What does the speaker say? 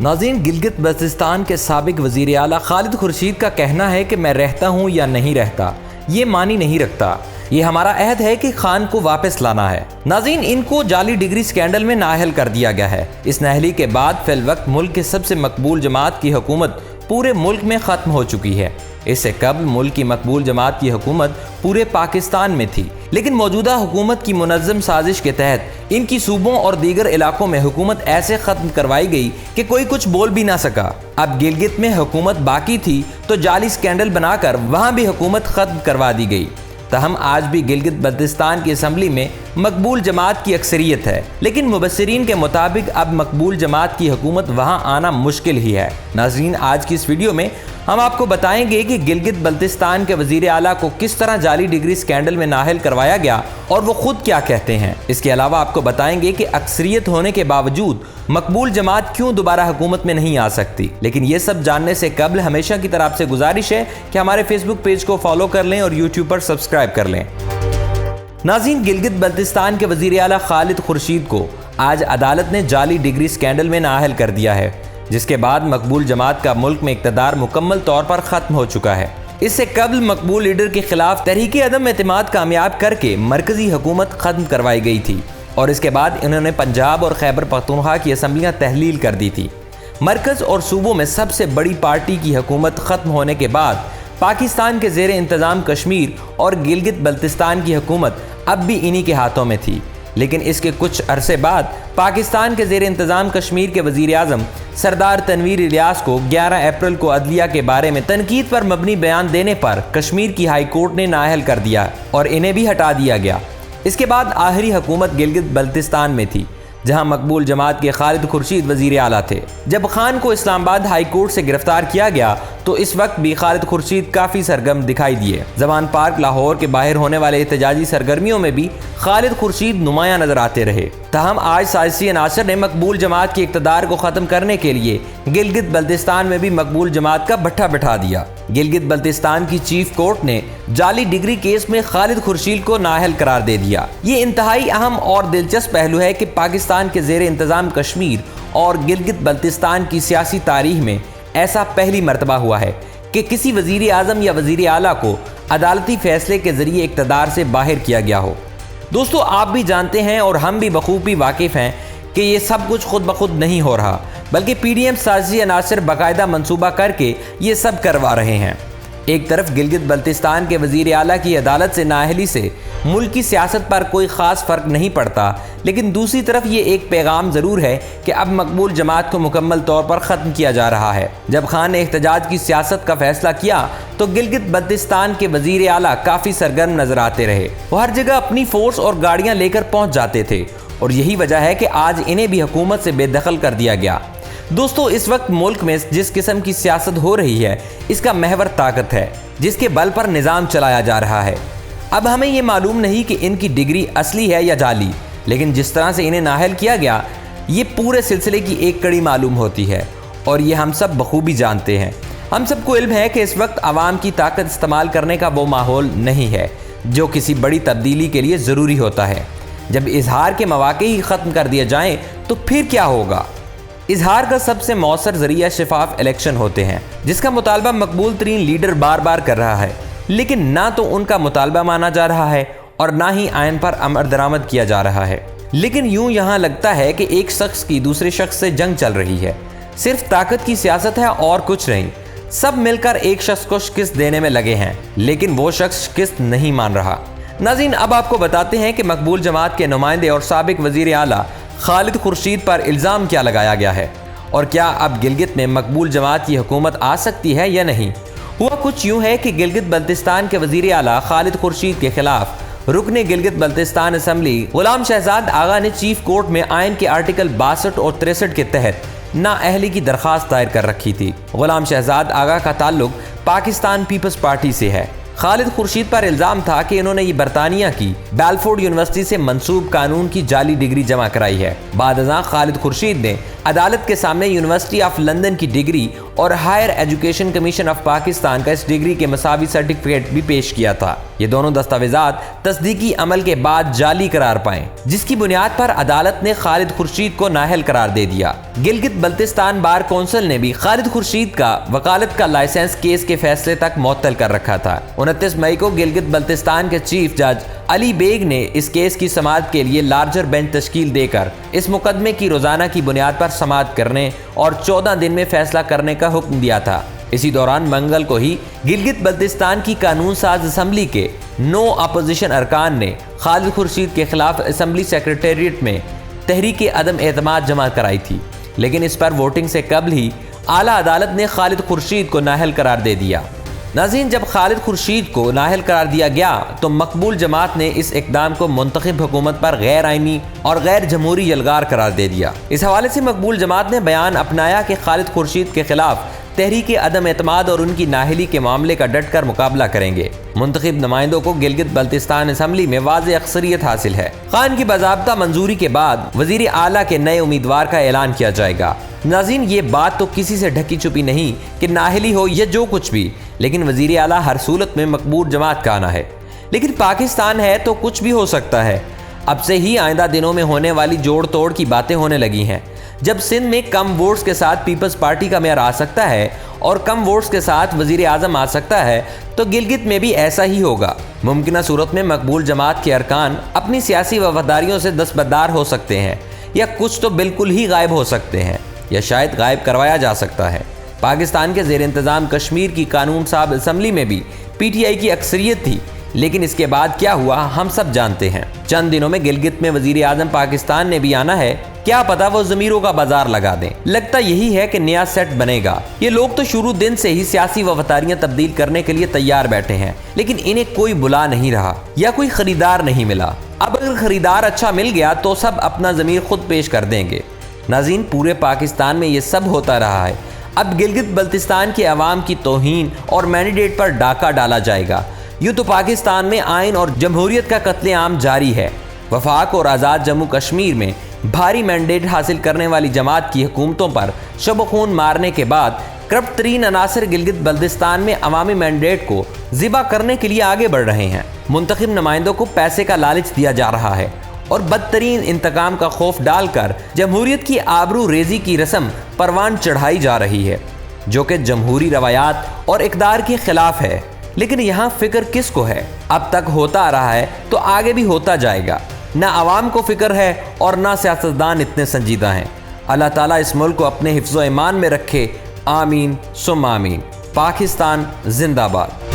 नाज़रीन, गिलगित बल्तिस्तान के साबिक वज़ीर आला खालिद खुर्शीद का कहना है कि मैं रहता हूँ या नहीं रहता, ये मानी नहीं रखता। ये हमारा अहद है कि खान को वापस लाना है। नाज़रीन, इनको जाली डिग्री स्कैंडल में नाअहल कर दिया गया है। इस नाअहली के बाद फिल वक्त मुल्क के सबसे मकबूल जमात की हुकूमत पूरे मुल्क में ख़त्म हो चुकी है। इससे कबल मुल्क की मकबूल जमात की हुकूमत पूरे पाकिस्तान में थी, लेकिन मौजूदा हुकूमत की मुनज़्ज़म साजिश के तहत इनकी सूबों और दीगर इलाकों में हुकूमत ऐसे ख़त्म करवाई गई कि कोई कुछ बोल भी ना सका। अब गिलगित में हुकूमत बाकी थी तो जाली स्कैंडल बनाकर वहाँ भी हुकूमत ख़त्म करवा दी गई। तहम आज भी गिलगित बल्तिस्तान की असम्बली में मकबूल जमात की अक्सरियत है, लेकिन मुबस्सिरीन के मुताबिक अब मकबूल जमात की हुकूमत वहां आना मुश्किल ही है। नाज़रीन, आज की इस वीडियो में हम आपको बताएंगे कि गिलगित बल्तिस्तान के वज़ीर आला को किस तरह जाली डिग्री स्कैंडल में नाअहल करवाया गया और वो खुद क्या कहते हैं। इसके अलावा आपको बताएंगे कि अक्सरियत होने के बावजूद मकबूल जमात क्यों दोबारा हुकूमत में नहीं आ सकती। लेकिन ये सब जानने से कबल हमेशा की तरह आपसे गुजारिश है कि हमारे फेसबुक पेज को फॉलो कर लें और यूट्यूब पर सब्सक्राइब कर लें। नाज़रीन, गिलगित बल्तिस्तान के वज़ीर आला खालिद खुर्शीद को आज अदालत ने जाली डिग्री स्कैंडल में नाअहल कर दिया है, जिसके बाद मकबूल जमात का मुल्क में इक़्तिदार मुकम्मल तौर पर ख़त्म हो चुका है। इससे कबल मकबूल लीडर के खिलाफ तहरीक अदम एतमाद कामयाब करके मरकजी हुकूमत ख़त्म करवाई गई थी और इसके बाद इन्होंने पंजाब और खैबर पख्तूनख्वा की असम्बलियाँ तहलील कर दी थी। मरकज़ और सूबों में सबसे बड़ी पार्टी की हुकूमत ख़त्म होने के बाद पाकिस्तान के ज़ेर इंतज़ाम कश्मीर और गिलगित बल्तिस्तान की हुकूमत अब भी इन्हीं के हाथों में थी। लेकिन इसके कुछ अरसे बाद पाकिस्तान के ज़ेर इंतज़ाम कश्मीर के वज़ीर आज़म सरदार तनवीर इलियास को 11 अप्रैल को अदलिया के बारे में तनकीद पर मबनी बयान देने पर कश्मीर की हाई कोर्ट ने नाअहल कर दिया और इन्हें भी हटा दिया गया। इसके बाद आखिरी हुकूमत गिलगित बल्तिस्तान में थी, जहां मकबूल जमात के खालिद खुर्शीद वज़ीर आला थे। जब खान को इस्लामाबाद हाई कोर्ट से गिरफ्तार किया गया तो इस वक्त भी खालिद खुर्शीद काफ़ी सरगर्म दिखाई दिए। जवान पार्क लाहौर के बाहर होने वाले एहतजाजी सरगर्मियों में भी खालिद खुर्शीद नुमायां नजर आते रहे। तहम आज साजिशी अनासर ने मकबूल जमात के इक़्तिदार को ख़त्म करने के लिए गिलगित बल्तिस्तान में भी मकबूल जमात का भट्ठा बिठा दिया। गिलगित बल्तिस्तान की चीफ कोर्ट ने जाली डिग्री केस में खालिद खुर्शीद को नाअहल करार दे दिया। ये इंतहाई अहम और दिलचस्प पहलू है कि पाकिस्तान के ज़ेर इंतज़ाम कश्मीर और गिलगित बल्तिस्तान की सियासी तारीख में ऐसा पहली मरतबा हुआ है कि किसी वज़ीर आज़म या वज़ीर आला को अदालती फैसले के ज़रिए इक़्तिदार से बाहर किया गया हो। दोस्तों, आप भी जानते हैं और हम भी बखूबी वाकिफ़ हैं कि ये सब कुछ खुद ब खुद नहीं हो रहा, बल्कि PDM साजिशी अनासर बाकायदा मंसूबा करके ये सब करवा रहे हैं। एक तरफ गिलगित बल्तिस्तान के वज़ीर आला की अदालत से नाअहली से मुल्क की सियासत पर कोई ख़ास फ़र्क नहीं पड़ता, लेकिन दूसरी तरफ ये एक पैगाम ज़रूर है कि अब मकबूल जमात को मुकम्मल तौर पर ख़त्म किया जा रहा है। जब खान ने एहतजाज की सियासत का फैसला किया तो गिलगित बल्तिस्तान के वज़ीर आला काफ़ी सरगर्म नज़र आते रहे। वो हर जगह अपनी फ़ोर्स और गाड़ियाँ लेकर पहुँच जाते थे और यही वजह है कि आज इन्हें भी हुकूमत से बेदखल कर दिया गया। दोस्तों, इस वक्त मुल्क में जिस किस्म की सियासत हो रही है, इसका महवर ताकत है, जिसके बल पर निज़ाम चलाया जा रहा है। अब हमें ये मालूम नहीं कि इनकी डिग्री असली है या जाली, लेकिन जिस तरह से इन्हें नाअहल किया गया, ये पूरे सिलसिले की एक कड़ी मालूम होती है और ये हम सब बखूबी जानते हैं। हम सबको इल्म है कि इस वक्त आवाम की ताकत इस्तेमाल करने का वो माहौल नहीं है जो किसी बड़ी तब्दीली के लिए ज़रूरी होता है। जब इजहार के मौके ही ख़त्म कर दिए जाएँ तो फिर क्या होगा? इजहार का सबसे मौसर ज़रिया शफाफ इलेक्शन होते हैं, जिसका मुतालबा मकबूल तरीन लीडर बार बार कर रहा है, लेकिन ना तो उनका मुतालबा माना जा रहा है और ना ही आयन पर अमल दरामद किया जा रहा है। लेकिन यूं यहाँ लगता है कि एक शख्स की दूसरे शख्स से जंग चल रही है। सिर्फ ताकत की सियासत है और कुछ नहीं। सब मिलकर एक शख्स को शिकस्त देने में लगे हैं, लेकिन वो शख्स शिकस्त नहीं मान रहा। नाज़रीन, अब आपको बताते हैं कि मकबूल जमात के नुमाइंदे और साबिक वज़ीर आला खालिद खुर्शीद पर इल्ज़ाम क्या लगाया गया है और क्या अब गिलगित में मकबूल जमात की हुकूमत आ सकती है या नहीं। हुआ कुछ यूँ है कि गिलगित बल्तिस्तान के वज़ीर आला खालिद खुर्शीद के खिलाफ रुकने गिलगित बल्तिस्तान असम्बली गुलाम शहजाद आगा ने चीफ कोर्ट में आयन के आर्टिकल 62 और 63 के तहत नाअहली की दरख्वास्त दायर कर रखी थी। गुलाम शहजाद आगा का ताल्लुक पाकिस्तान पीपल्स पार्टी से है। खालिद खुर्शीद पर इल्ज़ाम था कि इन्होंने ये बरतानिया की बेलफोर्ड यूनिवर्सिटी से मंसूब कानून की जाली डिग्री जमा कराई है। बाद खालिद खुर्शीद ने अदालत के सामने यूनिवर्सिटी ऑफ लंदन की डिग्री और higher education commission of Pakistan का इस डिग्री के मसावी सर्टिफिकेट भी पेश किया था। ये दोनों दस्तावेजात तस्दीकी अमल के बाद जाली करार पाए, जिसकी बुनियाद पर अदालत ने खालिद खुर्शीद को नाअहल करार दे दिया। गिलगित बल्तिस्तान बार कौंसिल ने भी खालिद खुर्शीद का वकालत का लाइसेंस केस के फैसले तक मुअत्तल कर रखा था। 29 मई को गिलगित बल्तिस्तान के चीफ जज अली बेग ने इस केस की समाअत के लिए लार्जर बेंच तश्कील देकर इस मुकदमे की रोजाना की बुनियाद पर समाअत करने और 14 दिन में फैसला करने का हुक्म दिया था। इसी दौरान मंगल को ही गिलगित बल्तिस्तान की कानून साज असम्बली के 9 अपोजिशन अरकान ने खालिद खुर्शीद के खिलाफ असम्बली सेक्रेटेरिएट में तहरीक अदम एतमाद जमा कराई थी, लेकिन इस पर वोटिंग से कबल ही आला अदालत ने खालिद खुर्शीद को नाअहल करार दे दिया। नाज़रीन, जब खालिद खुर्शीद को नाअहल करार दिया गया तो मकबूल जमात ने इस इकदाम को मुंतखब हुकूमत पर गैर आइनी और गैर जमहूरी यलगार करार दे दिया। इस हवाले से मकबूल जमात ने बयान अपनाया कि खालिद खुर्शीद के खिलाफ तहरीक अदम एतमाद और उनकी नाअहली के मामले का डट कर मुकाबला करेंगे। मुंतखब नुमाइंदों को गिलगित बल्तिस्तान असम्बली में वाज़ेह अक्सरियत हासिल है। खान की बाज़ाब्ता मंजूरी के बाद वज़ीर आला के नए उम्मीदवार का ऐलान किया जाएगा। नाज़रीन, ये बात तो किसी से ढकी छुपी नहीं कि नाअहली हो या जो कुछ भी, लेकिन वज़ीर आला हर सूरत में मकबूल जमात का आना है। लेकिन पाकिस्तान है तो कुछ भी हो सकता है। अब से ही आइंदा दिनों में होने वाली जोड़ तोड़ की बातें होने लगी हैं। जब सिंध में कम वोट्स के साथ पीपल्स पार्टी का मेयर आ सकता है और कम वोट्स के साथ वज़ीर आज़म आ सकता है, तो गिलगित में भी ऐसा ही होगा। मुमकिन सूरत में मकबूल जमात के अरकान अपनी सियासी वफादारियों से दस्तबरदार हो सकते हैं, या कुछ तो बिल्कुल ही गायब हो सकते हैं, या शायद गायब करवाया जा सकता है। पाकिस्तान के ज़ेर इंतज़ाम कश्मीर की कानून साज असम्बली में भी PTI की अक्सरियत थी, लेकिन इसके बाद क्या हुआ हम सब जानते हैं। चंद दिनों में गिलगित में वज़ीर आज़म पाकिस्तान ने भी आना है, क्या पता वो ज़मीरों का बाजार लगा दें। लगता यही है कि नया सेट बनेगा। ये लोग तो शुरू दिन से ही सियासी वफादारियां तब्दील करने के लिए तैयार बैठे हैं, लेकिन इन्हें कोई बुला नहीं रहा या कोई खरीदार नहीं मिला। अब अगर खरीदार अच्छा मिल गया तो सब अपना ज़मीर खुद पेश कर देंगे। नाज़रीन, पूरे पाकिस्तान में ये सब होता रहा है। अब गिलगित बल्तिस्तान के अवाम की तौहीन और मैंडेट पर डाका डाला जाएगा। यूँ तो पाकिस्तान में आइन और जमहूरियत का कत्लेआम जारी है। वफाक और आज़ाद जम्मू कश्मीर में भारी मैंडेट हासिल करने वाली जमात की हुकूमतों पर शब खून मारने के बाद करप्ट तरीन अनासर गिलगित बल्तिस्तान में अवामी मैंडेट को ज़िबा करने के लिए आगे बढ़ रहे हैं। मुंतखब नुमाइंदों को पैसे का लालच दिया जा रहा है और बदतरीन इंतकाम का खौफ डालकर जमहूरियत की आबरू रेजी की रस्म परवान चढ़ाई जा रही है, जो कि जमहूरी रवायात और इक़दार के खिलाफ है। लेकिन यहाँ फिक्र किसको है? अब तक होता आ रहा है तो आगे भी होता जाएगा। ना आवाम को फिक्र है और ना सियासतदान इतने संजीदा हैं। अल्लाह ताला इस मुल्क को अपने हिफ्ज़-ओ-ईमान में रखे। आमीन सुम्मा आमीन। पाकिस्तान जिंदाबाद।